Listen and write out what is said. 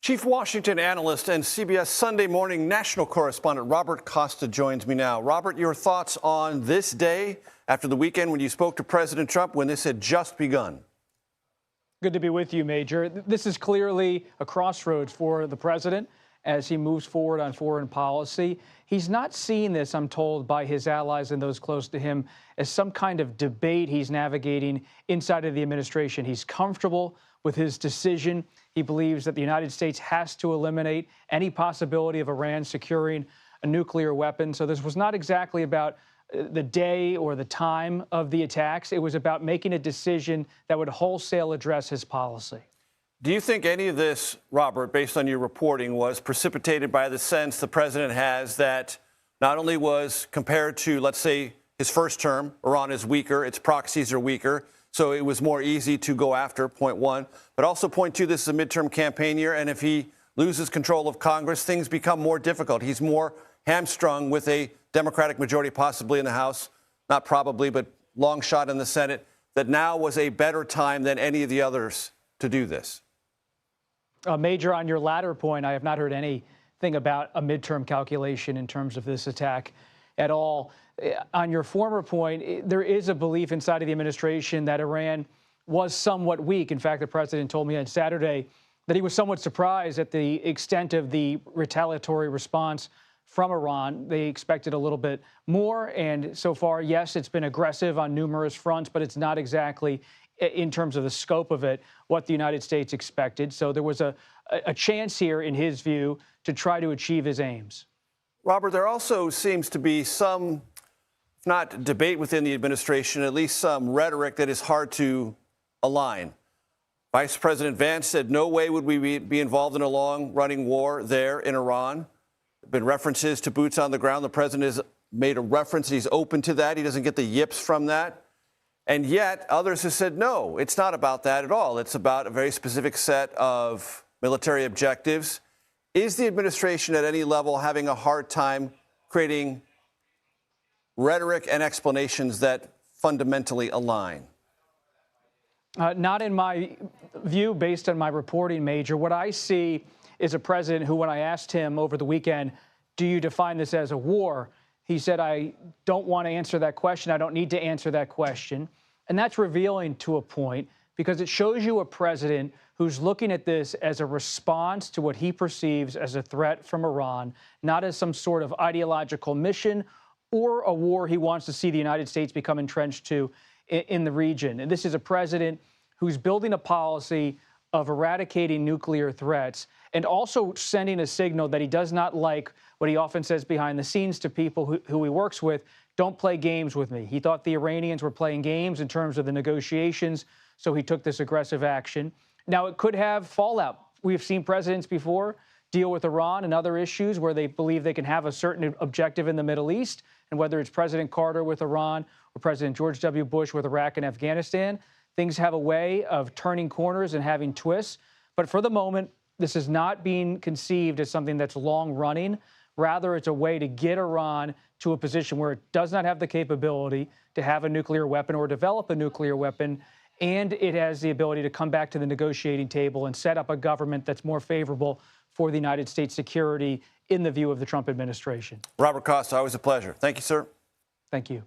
Chief Washington analyst and CBS Sunday morning national correspondent Robert Costa joins me now. Robert, your thoughts on this day after the weekend when you spoke to President Trump when this had just begun? Good to be with you, Major. This is clearly a crossroads for the president as he moves forward on foreign policy. He's not seeing this, I'm told, by his allies and those close to him as some kind of debate he's navigating inside of the administration. He's comfortable with his decision. He believes that the United States has to eliminate any possibility of Iran securing a nuclear weapon. So this was not exactly about the day or the time of the attacks. It was about making a decision that would wholesale address his policy. Do you think any of this, Robert, based on your reporting, was precipitated by the sense the president has that not only was compared to, let's say, his first term, Iran is weaker, its proxies are weaker, so it was more easy to go after, point one, but also point two, this is a midterm campaign year, and if he loses control of Congress, things become more difficult. He's more hamstrung with a Democratic majority possibly in the House, not probably, but long shot in the Senate, that now was a better time than any of the others to do this. Major, on your latter point, I have not heard anything about a midterm calculation in terms of this attack at all. On your former point, there is a belief inside of the administration that Iran was somewhat weak. In fact, the president told me on Saturday that he was somewhat surprised at the extent of the retaliatory response from Iran. They expected a little bit more, and so far, yes, it's been aggressive on numerous fronts, but it's not exactly, in terms of the scope of it, what the United States expected. So there was a chance here, in his view, to try to achieve his aims. Robert, there also seems to be some, if not debate within the administration, at least some rhetoric that is hard to align. Vice President Vance said no way would we be involved in a long-running war there in Iran. There have been references to boots on the ground. The president has made a reference. He's open to that. He doesn't get the yips from that. And yet others have said, no, it's not about that at all. It's about a very specific set of military objectives. Is the administration at any level having a hard time creating rhetoric and explanations that fundamentally align? Not in my view, based on my reporting, Major. What I see is a president who, when I asked him over the weekend, do you define this as a war? He said, I don't want to answer that question. I don't need to answer that question. And that's revealing to a point, because it shows you a president who's looking at this as a response to what he perceives as a threat from Iran, not as some sort of ideological mission or a war he wants to see the United States become entrenched to in the region. And this is a president who's building a policy of eradicating nuclear threats and also sending a signal that he does not like what he often says behind the scenes to people who he works with: don't play games with me. He thought the Iranians were playing games in terms of the negotiations, so he took this aggressive action. Now, it could have fallout. We've seen presidents before deal with Iran and other issues where they believe they can have a certain objective in the Middle East, and whether it's President Carter with Iran or President George W. Bush with Iraq and Afghanistan, things have a way of turning corners and having twists. But for the moment, this is not being conceived as something that's long-running. Rather, it's a way to get Iran to a position where it does not have the capability to have a nuclear weapon or develop a nuclear weapon, and it has the ability to come back to the negotiating table and set up a government that's more favorable for the United States security in the view of the Trump administration. Robert Costa, always a pleasure. Thank you, sir. Thank you.